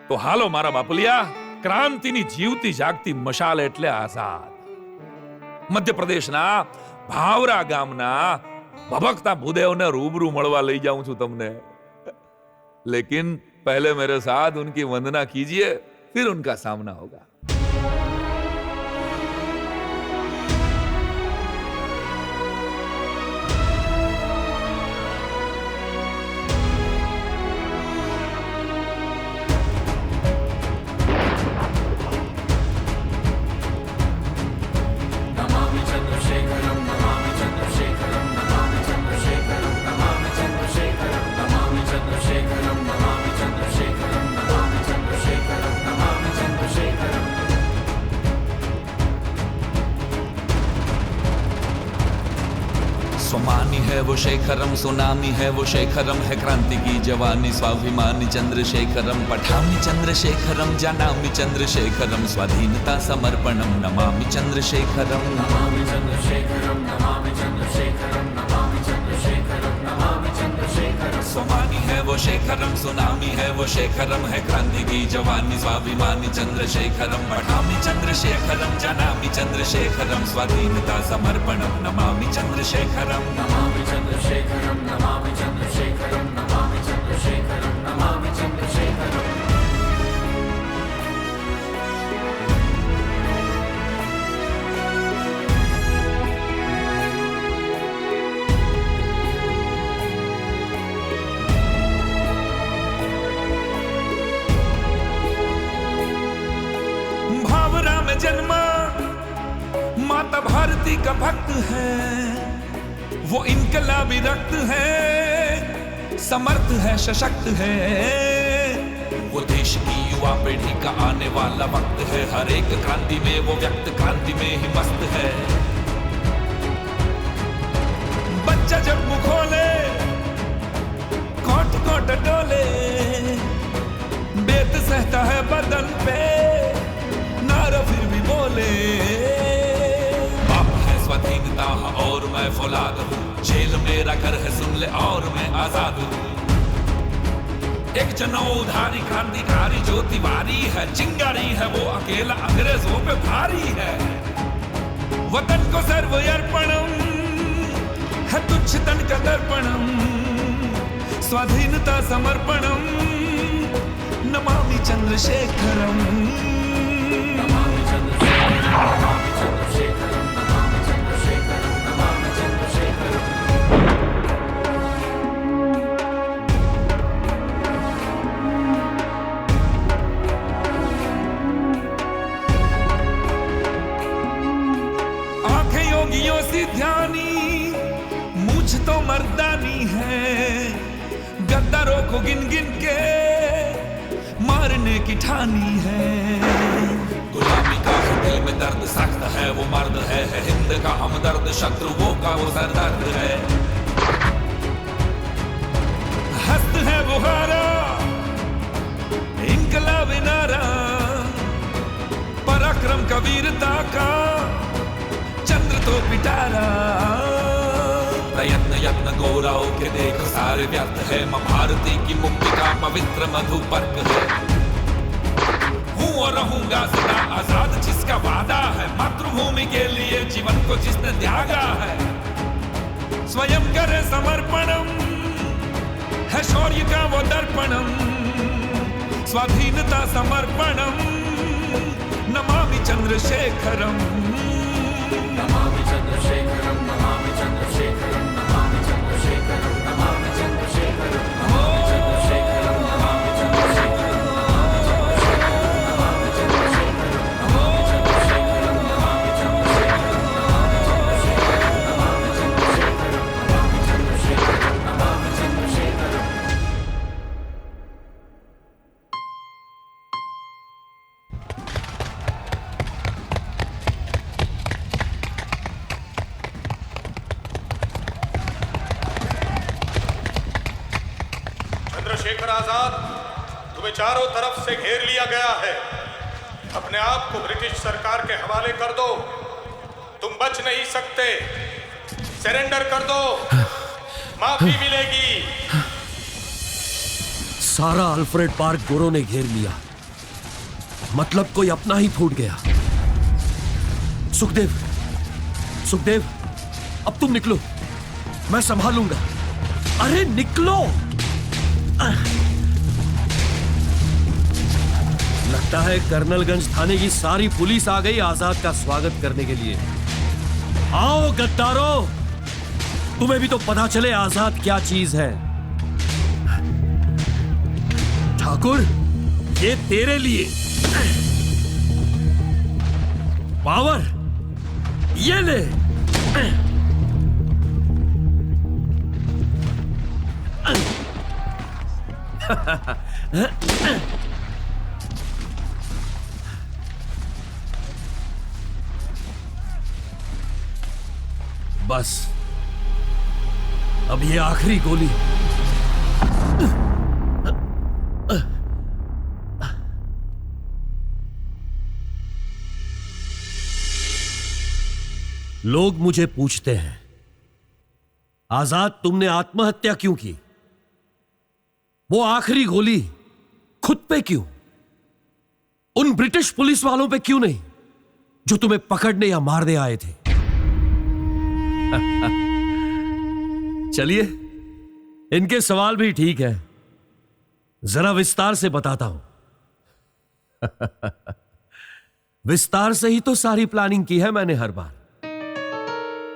તો હાલો મારા બાપુલિયા, ક્રાંતિની જીવતી જાગતી મશાલ એટલે આઝાદ. મધ્યપ્રદેશના ભાવરા ગામના ભભકતા ભૂદેવને રૂબરૂ મળવા લઈ જાઉં છું તમને. लेकिन पहले मेरे साथ उनकी वंदना कीजिए, फिर उनका सामना होगा. स्वमानी है वो शेखरम, सुनामी है वो शेखरम, है क्रांति की जवानी स्वाभिमानी चंद्रशेखरम. पठामी चंद्रशेखरम, जानामि चंद्रशेखरम, स्वाधीनता समर्पणम नमामि चंद्रशेखरम. नमामि चंद्रशेखरम, नमामि चंद्रशेखरम, नमामि चंद्रशेखरम, नमामि चंद्रशेखरम. स्वमानी है वो शेखरम, सुनामी है वो शेखरम, है क्रांति की जवानी स्वाभिमानी चंद्रशेखरम. पठामी चंद्रशेखरम, जानामि चंद्रशेखरम, स्वाधीनता समर्पणम नमामि चंद्रशेखरम. नमामि चंद्रशेखरम, नमामि चंद्रशेखरम, नमामि चंद्रशेखरम, नमामि चंद्रशेखरम. भावरा में जन्मा माता भारती का भक्त है, वो इनकलाबी रक्त है, समर्थ है, सशक्त है. वो देश की युवा पीढ़ी का आने वाला वक्त है, हर एक क्रांति में वो व्यक्त क्रांति में ही मस्त है. बच्चा जब मुंह खोले कोट कोट डोले, बेत सहता है बदन पे, नारा फिर भी बोले. बाप है स्वाधीनता और मैं फौलाद हूँ, जेल मेरा घर है सुन ले और मैं आजाद हूँ. एक जनोधारी क्रांतिकारी जो तिवारी है, चिंगारी है वो अकेला अंग्रेजों पे भारी है. वतन को सर्व अर्पणम है तुच्छ तन का दर्पणम, स्वाधीनता समर्पणम नमामि चंद्रशेखरम. नमामि चंद्रशेखरम, नमामि चंद्रशेखरम, नमामि चंद्रशेखरम, नमामि चंद्रशेखरम. आंखें योगियों सी ध्यानी, मुझ तो मर्दानी है, गद्दारों को गिन गिन के मारने की ठानी है. गुलामी का है दिल में दर्द सख्त है, वो मर्द है हिंद का हमदर्द, शत्रुओं का वो सरदर्द है. हस्त है बुहारा इनकलाबी नारा, पराक्रम का वीरता का चंद्र तो पिटारा. प्रयत्न यत्न गौरव के देख सारे व्यर्थ है, मां भारती की मुक्ति का पवित्र मधु पर्क है. हूँ और रहूंगा सदा आजाद जिसका वादा है, मातृभूमि के लिए जीवन को जिसने त्यागा है. स्वयं करे समर्पणम है शौर्य का वो दर्पणम, स्वाधीनता समर्पणम नमामि चंद्रशेखरम. नमामि चंद्रशेखरम, नमामि चंद्रशेखरम, नमामि चंद्रशेखरम, नमामि चंद्रशेखरम, नमामि चंद्रशेखरम, नमामि चंद्रशेखरम, नमामि चंद्रशेखरम, नमामि चंद्रशेखरम, नमामि चंद्रशेखरम, नमामि चंद्रशेखरम, नमामि चंद्रशेखरम, नमामि चंद्रशेखरम, नमामि चंद्रशेखरम. चंद्रशेखर आजाद, तुम्हें चारों तरफ से घेर लिया गया है. अपने आप को ब्रिटिश सरकार के हवाले कर दो, तुम बच नहीं सकते. सरेंडर कर दो, माफी मिलेगी. सारा अल्फ्रेड पार्क गोरों ने घेर लिया. मतलब कोई अपना ही फूट गया। सुखदेव, सुखदेव, अब तुम निकलो, मैं संभालूंगा। अरे निकलो। लगता है कर्नलगंज थाने की सारी पुलिस आ गई आजाद का स्वागत करने के लिए। आओ गद्दारों, तुम्हें भी तो पता चले आजाद क्या चीज है। ठाकुर, ये तेरे लिए। पावर, ये ले। बस अब ये आखिरी गोली। लोग मुझे पूछते हैं, आजाद तुमने आत्महत्या क्यों की? वो आखिरी गोली खुद पे क्यों? उन ब्रिटिश पुलिस वालों पे क्यों नहीं जो तुम्हें पकड़ने या मारने आए थे? चलिए, इनके सवाल भी ठीक है, जरा विस्तार से बताता हूं। विस्तार से ही तो सारी प्लानिंग की है मैंने हर बार।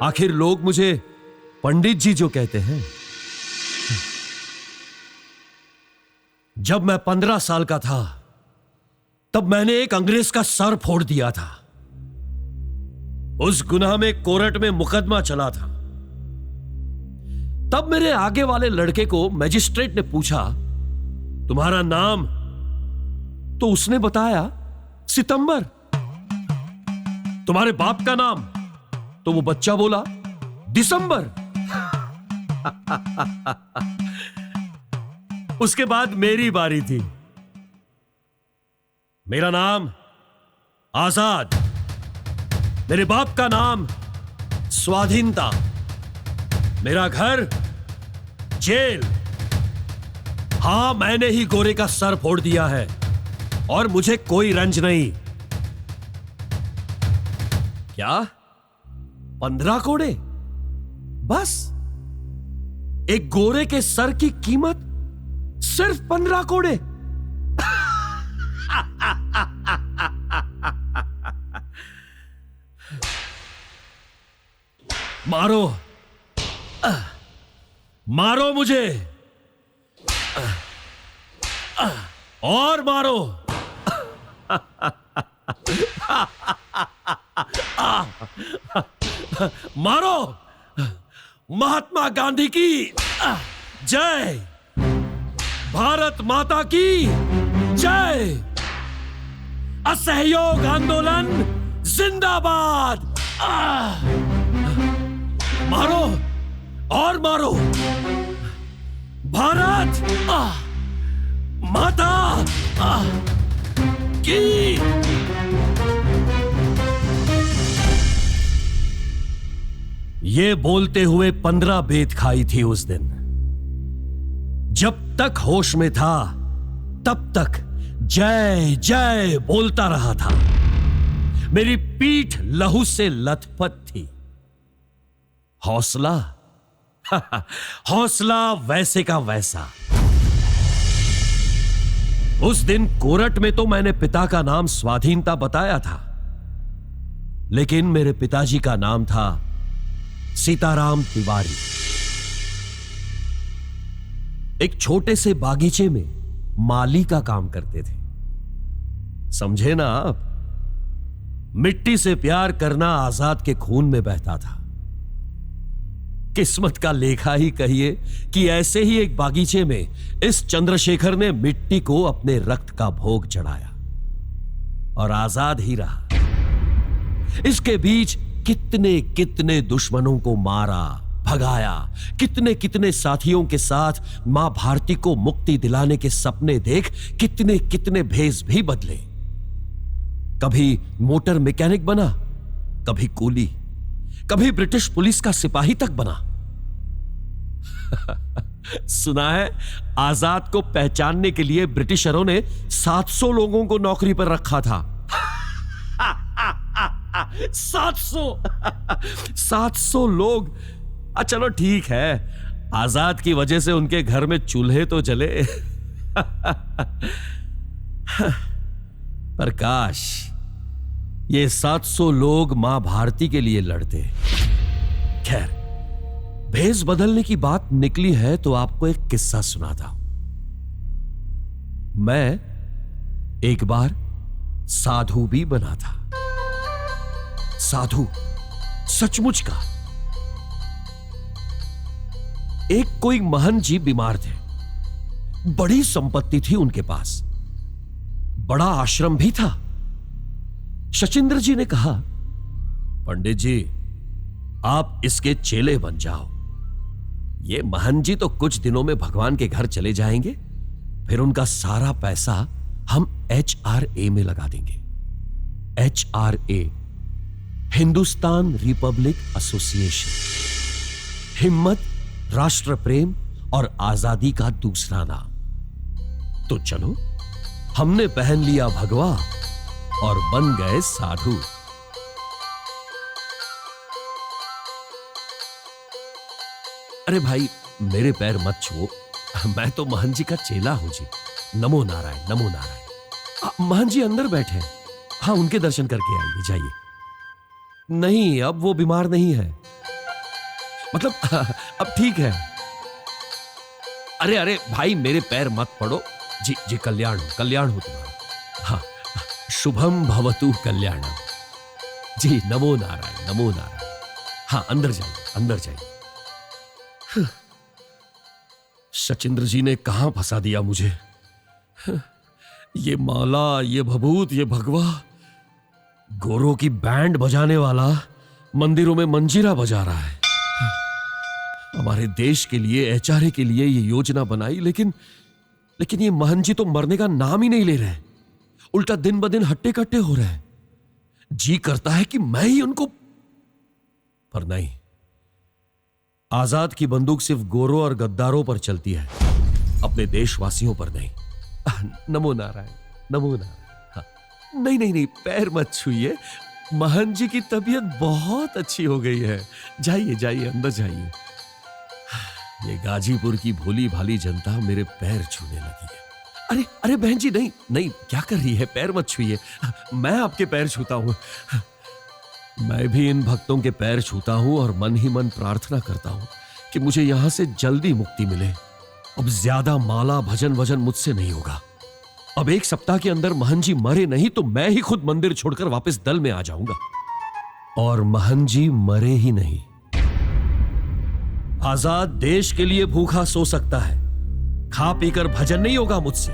आखिर लोग मुझे पंडित जी जो कहते हैं। जब मैं 15 साल का था तब मैंने एक अंग्रेज का सर फोड़ दिया था। उस गुनाह में कोर्ट में मुकदमा चला था। तब मेरे आगे वाले लड़के को मजिस्ट्रेट ने पूछा, तुम्हारा नाम? तो उसने बताया सितंबर। तुम्हारे बाप का नाम? तो वो बच्चा बोला दिसंबर। उसके बाद मेरी बारी थी। मेरा नाम आजाद, मेरे बाप का नाम स्वाधीनता, मेरा घर जेल। हां, मैंने ही गोरे का सर फोड़ दिया है और मुझे कोई रंज नहीं। क्या 15 कोड़े? बस एक गोरे के सर की कीमत सिर्फ 15 कोड़े। मारो, मारो मुझे और मारो। मारो। महात्मा गांधी की जय, भारत माता की जय, असहयोग आंदोलन जिंदाबाद। मारो और मारो। भारत माता की। ये बोलते हुए 15 बेत खाई थी उस दिन। जब तक होश में था तब तक जय जय बोलता रहा था। मेरी पीठ लहू से लथपथ थी। हौसला हौसला वैसे का वैसा। उस दिन कोर्ट में तो मैंने पिता का नाम स्वाधीनता बताया था, लेकिन मेरे पिताजी का नाम था सीताराम तिवारी। एक छोटे से बागीचे में माली का काम करते थे। समझे ना आप? मिट्टी से प्यार करना आजाद के खून में बहता था। किस्मत का लेखा ही कहिए कि ऐसे ही एक बागीचे में इस चंद्रशेखर ने मिट्टी को अपने रक्त का भोग चढ़ाया और आजाद ही रहा। इसके बीच कितने कितने दुश्मनों को मारा, भगाया, कितने कितने साथियों के साथ मां भारती को मुक्ति दिलाने के सपने देख कितने कितने भेष भी बदले। कभी मोटर मैकेनिक बना, कभी कूली, कभी ब्रिटिश पुलिस का सिपाही तक बना। सुना है आजाद को पहचानने के लिए ब्रिटिशरों ने 700 लोगों को नौकरी पर रखा था। 700 लोग। चलो ठीक है, आजाद की वजह से उनके घर में चूल्हे तो जले। पर काश ये 700 लोग मां भारती के लिए लड़ते। खैर, भेष बदलने की बात निकली है तो आपको एक किस्सा सुनाता हूं। मैं एक बार साधु भी बना था। साधु, सचमुच का। एक कोई महंत जी बीमार थे। बड़ी संपत्ति थी उनके पास, बड़ा आश्रम भी था। शचीन्द्र जी ने कहा, पंडित जी आप इसके चेले बन जाओ। ये महंत जी तो कुछ दिनों में भगवान के घर चले जाएंगे, फिर उनका सारा पैसा हम HRA में लगा देंगे। HRA, Hindustan Republic association. हिम्मत, राष्ट्र प्रेम और आजादी का दूसरा नाम। तो चलो, हमने पहन लिया भगवा और बन गए साधु। अरे भाई, मेरे पैर मत छुओ, मैं तो महंत जी का चेला हूं जी। नमो नारायण, नमो नारायण। महंत जी अंदर बैठे हैं। हाँ, उनके दर्शन करके आइए, जाइए। नहीं, अब वो बीमार नहीं है, मतलब अब ठीक है। अरे अरे भाई, मेरे पैर मत पड़ो जी। जी कल्याण हो तुम्हारा। हाँ, शुभम भवतु कल्याणम। जी नमो नारायण, नमो नारायण। हाँ, अंदर जाइए, अंदर जाइए। शचीन्द्र जी ने कहां फंसा दिया मुझे। ये माला, ये भभूत, ये भगवा। गोरों की बैंड बजाने वाला मंदिरों में मंजीरा बजा रहा है। हमारे देश के लिए, HRA के लिए ये योजना बनाई, लेकिन ये महंत जी तो मरने का नाम ही नहीं ले रहे। उल्टा दिन ब दिन हट्टे कट्टे हो रहे हैं। जी करता है कि मैं ही उनको, पर नहीं। आजाद की बंदूक सिर्फ गोरों और गद्दारों पर चलती है, अपने देशवासियों पर नहीं। नमो नारायण, नमो नारायण। हाँ, नहीं नहीं नहीं, पैर मत छूइए। महंत जी की तबीयत बहुत अच्छी हो गई है। जाइए जाइए, अंदर जाइए। ये गाजीपुर की भोली भाली जनता मेरे पैर छूने लगी है। अरे अरे बहन जी, नहीं नहीं, क्या कर रही है? पैर मत छूइए, मैं आपके पैर छूता हूं। मैं भी इन भक्तों के पैर छूता हूं और मन ही मन प्रार्थना करता हूं कि मुझे यहां से जल्दी मुक्ति मिले। अब ज्यादा माला भजन वजन मुझसे नहीं होगा। अब 1 सप्ताह के अंदर महंत जी मरे नहीं तो मैं ही खुद मंदिर छोड़कर वापस दल में आ जाऊंगा। और महंत जी मरे ही नहीं। आजाद देश के लिए भूखा सो सकता है, खा पीकर भजन नहीं होगा मुझसे।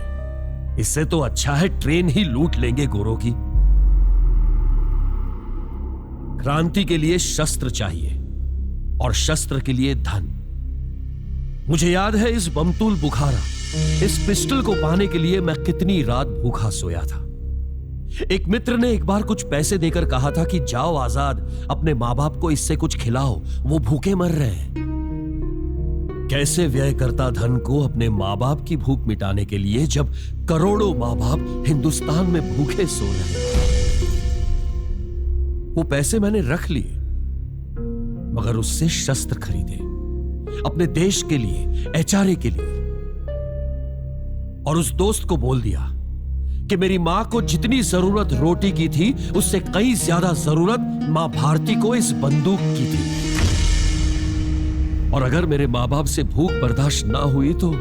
इससे तो अच्छा है ट्रेन ही लूट लेंगे गोरों की। क्रांति के लिए शस्त्र चाहिए और शस्त्र के लिए धन। मुझे याद है इस बमतूल बुखारा, इस पिस्टल को पाने के लिए मैं कितनी रात भूखा सोया था। एक मित्र ने एक बार कुछ पैसे देकर कहा था कि जाओ आजाद, अपने मां बाप को इससे कुछ खिलाओ, वो भूखे मर रहे हैं। कैसे व्यय करता धन को अपने मां बाप की भूख मिटाने के लिए, जब करोड़ों मां बाप हिंदुस्तान में भूखे सो रहे हैं। वो पैसे मैंने रख लिए, मगर उससे शस्त्र खरीदे अपने देश के लिए, HRA के लिए। और उस दोस्त को बोल दिया कि मेरी मां को जितनी जरूरत रोटी की थी, उससे कई ज्यादा जरूरत मां भारती को इस बंदूक की थी। और अगर मेरे मां बाप से भूख बर्दाश्त ना हुई तो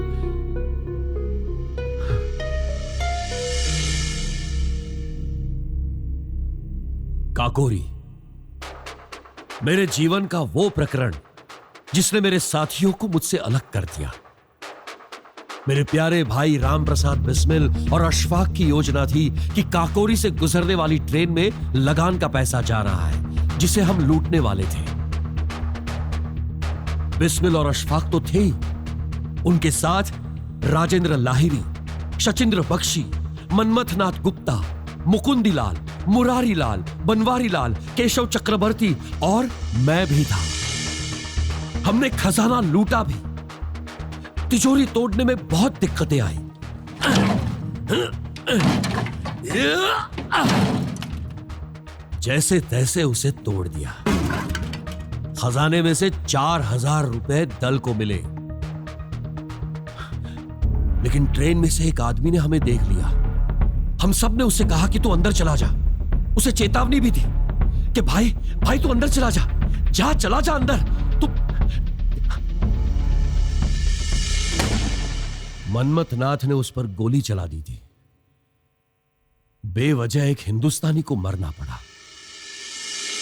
काकोरी, मेरे जीवन का वो प्रकरण जिसने मेरे साथियों को मुझसे अलग कर दिया। मेरे प्यारे भाई राम प्रसाद बिस्मिल और अशफाक की योजना थी कि काकोरी से गुजरने वाली ट्रेन में लगान का पैसा जा रहा है, जिसे हम लूटने वाले थे। बिस्मिल और अशफाक तो थे ही, उनके साथ राजेंद्र लाहिरी, शचीन्द्र बख्शी, मनमथनाथ गुप्ता, मुकुंदीलाल, मुरारीलाल, बनवारीलाल, केशव चक्रवर्ती और मैं भी था। हमने खजाना लूटा भी। तिजोरी तोड़ने में बहुत दिक्कतें आई। जैसे तैसे उसे तोड़ दिया। खजाने में से 4000 रुपए दल को मिले। लेकिन ट्रेन में से एक आदमी ने हमें देख लिया। हम सब ने उससे कहा कि तू अंदर चला जा। उसे चेतावनी भी दी कि भाई भाई तू अंदर चला जा, चला जा अंदर तू। मनमथ नाथ ने उस पर गोली चला दी थी। बेवजह एक हिंदुस्तानी को मरना पड़ा।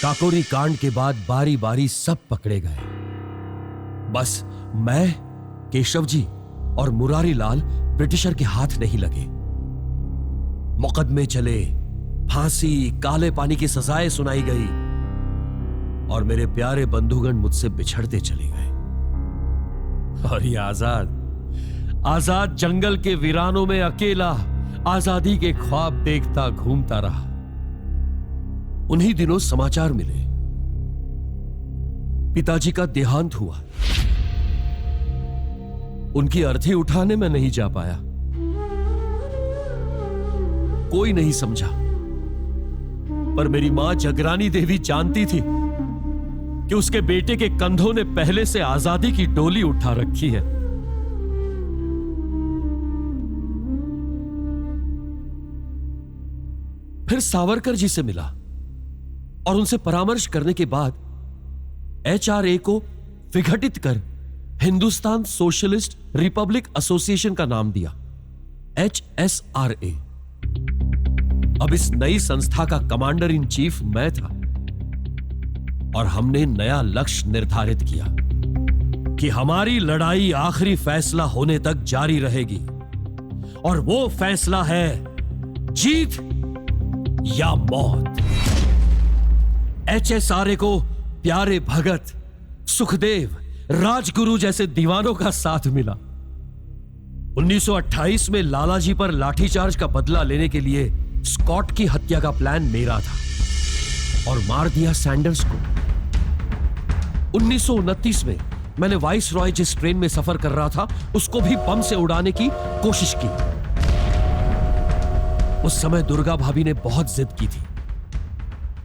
काकोरी कांड के बाद बारी बारी सब पकड़े गए। बस मैं, केशव जी और मुरारी लाल ब्रिटिशर के हाथ नहीं लगे। मुकदमे चले, फांसी, काले पानी की सजाएं सुनाई गई और मेरे प्यारे बंधुगण मुझसे बिछड़ते चले गए। और ये आजाद जंगल के वीरानों में अकेला आजादी के ख्वाब देखता घूमता रहा। उन्हीं दिनों समाचार मिले, पिताजी का देहांत हुआ। उनकी अर्थी उठाने में नहीं जा पाया। कोई नहीं समझा, पर मेरी मां जगरानी देवी जानती थी कि उसके बेटे के कंधों ने पहले से आजादी की डोली उठा रखी है। फिर सावरकर जी से मिला और उनसे परामर्श करने के बाद HRA को विघटित कर हिंदुस्तान सोशलिस्ट रिपब्लिक एसोसिएशन का नाम दिया, HSRA। अब इस नई संस्था का कमांडर इन चीफ मैं था और हमने नया लक्ष्य निर्धारित किया कि हमारी लड़ाई आखिरी फैसला होने तक जारी रहेगी। और वो फैसला है जीत या मौत। HSRA को प्यारे भगत, सुखदेव, राजगुरु जैसे दीवानों का साथ मिला। 1928 में लालाजी पर लाठीचार्ज का बदला लेने के लिए स्कॉट की हत्या का प्लान मेरा था और मार दिया सैंडर्स को। 1929 में मैंने वाइस रॉय जिस ट्रेन में सफर कर रहा था उसको भी बम से उड़ाने की कोशिश की। उस समय दुर्गा भाभी ने बहुत जिद की थी,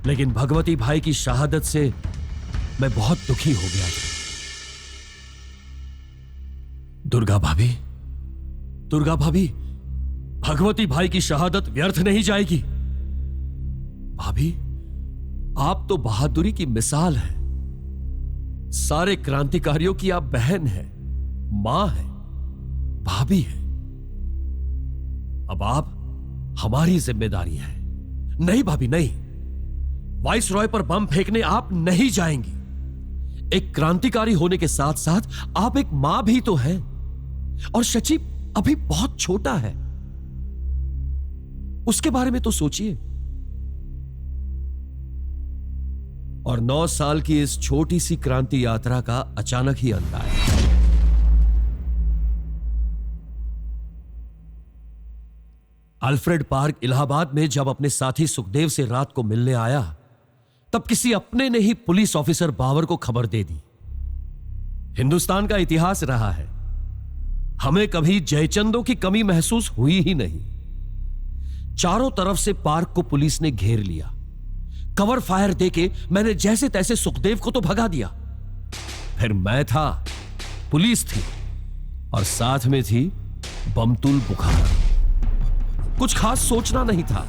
लेकिन भगवती भाई की शहादत से मैं बहुत दुखी हो गया था। दुर्गा भाभी, भगवती भाई की शहादत व्यर्थ नहीं जाएगी। भाभी, आप तो बहादुरी की मिसाल है। सारे क्रांतिकारियों की आप बहन हैं, मां हैं, भाभी हैं। अब आप हमारी जिम्मेदारी है। नहीं भाभी, नहीं, वाइस रॉय पर बम फेंकने आप नहीं जाएंगी। एक क्रांतिकारी होने के साथ साथ आप एक मां भी तो हैं और शची अभी बहुत छोटा है, उसके बारे में तो सोचिए। और 9 साल की इस छोटी सी क्रांति यात्रा का अचानक ही अंत आया। अल्फ्रेड पार्क इलाहाबाद में जब अपने साथी सुखदेव से रात को मिलने आया, तब किसी अपने ने ही पुलिस ऑफिसर बावर को खबर दे दी। हिंदुस्तान का इतिहास रहा है, हमें कभी जयचंदों की कमी महसूस हुई ही नहीं। चारों तरफ से पार्क को पुलिस ने घेर लिया। कवर फायर देके मैंने जैसे तैसे सुखदेव को तो भगा दिया। फिर मैं था, पुलिस थी और साथ में थी बमतुल बुखार। कुछ खास सोचना नहीं था,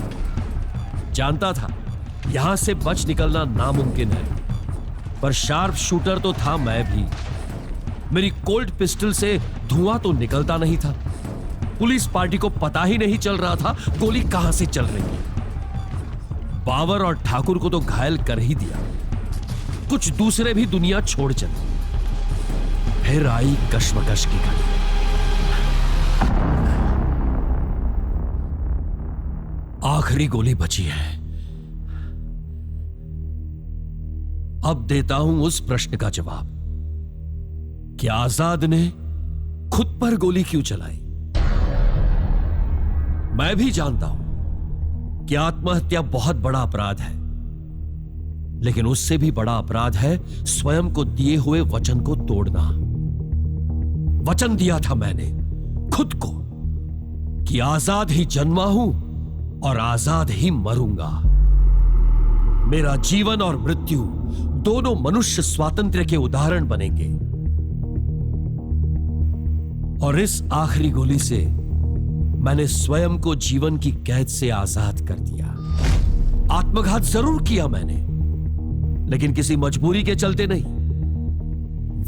जानता था यहां से बच निकलना नामुमकिन है, पर शार्प शूटर तो था मैं भी। मेरी कोल्ड पिस्टल से धुआं तो निकलता नहीं था। पुलिस पार्टी को पता ही नहीं चल रहा था गोली कहां से चल रही है। बावर और ठाकुर को to घायल कर ही दिया, कुछ दूसरे भी दुनिया छोड़ चले। फिर आई कश्मकश की घड़ी। आखिरी गोली बची है। अब देता हूं उस प्रश्न का जवाब कि आजाद ने खुद पर गोली क्यों चलाई। मैं भी जानता हूं कि आत्महत्या बहुत बड़ा अपराध है, लेकिन उससे भी बड़ा अपराध है स्वयं को दिए हुए वचन को तोड़ना। वचन दिया था मैंने खुद को कि आजाद ही जन्मा हूं और आजाद ही मरूंगा। मेरा जीवन और मृत्यु दोनों मनुष्य स्वातंत्र्य के उदाहरण बनेंगे। और इस आखिरी गोली से मैंने स्वयं को जीवन की कैद से आजाद कर दिया। आत्मघात जरूर किया मैंने, लेकिन किसी मजबूरी के चलते नहीं।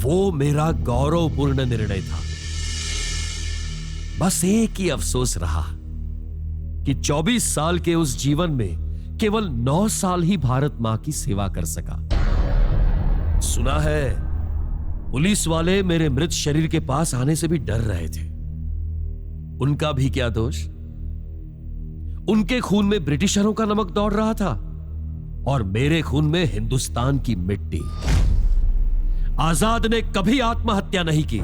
वो मेरा गौरवपूर्ण निर्णय था। बस एक ही अफसोस रहा कि 24 साल के उस जीवन में केवल 9 साल ही भारत मां की सेवा कर सका। सुना है पुलिस वाले मेरे मृत शरीर के पास आने से भी डर रहे थे। उनका भी क्या दोष? उनके खून में ब्रिटिशरों का नमक दौड़ रहा था और मेरे खून में हिंदुस्तान की मिट्टी। आजाद ने कभी आत्महत्या नहीं की।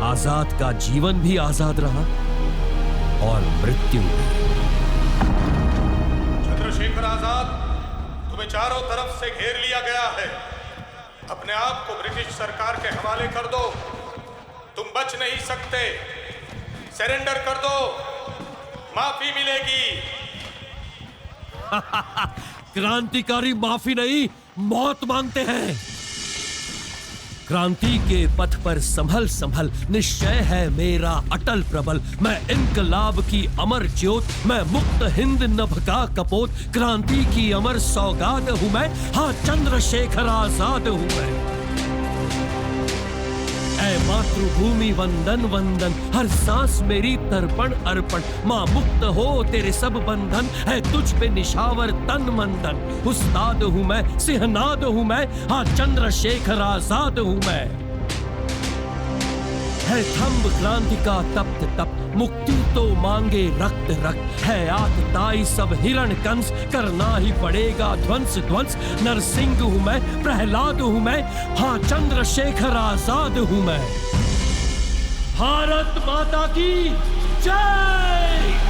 आजाद का जीवन भी आजाद रहा और मृत्यु भी। चंद्रशेखर आजाद, तुम्हें चारों तरफ से घेर लिया गया है। अपने आप को ब्रिटिश सरकार के हवाले कर दो। तुम बच नहीं सकते। सरेंडर कर दो, माफी मिलेगी। क्रांतिकारी माफी नहीं, मौत मांगते हैं। क्रांति के पथ पर संभल संभल निश्चय है मेरा अटल प्रबल। मैं इनकलाब की अमर ज्योत, मैं मुक्त हिंद नभ का कपोत। क्रांति की अमर सौगात हूं मैं, हाँ चंद्रशेखर आजाद हूं मैं। ऐ मातृभूमि वंदन वंदन, हर सांस मेरी तर्पण अर्पण। मां मुक्त हो तेरे सब बंधन, है तुझ पे निशावर तन मंदन। उस्ताद हूं मैं, सिंहनाद हूं मैं, हाँ चंद्रशेखर आजाद हूं मैं। है थंब क्रांति का तप्त तप, मुक्ति तो मांगे रक्त रक्त। है आतताई सब हिरण कंस, करना ही पड़ेगा ध्वंस ध्वंस। नरसिंह हूं मैं, प्रहलाद हूं मैं, हाँ चंद्रशेखर आजाद हूं मैं। भारत माता की जय।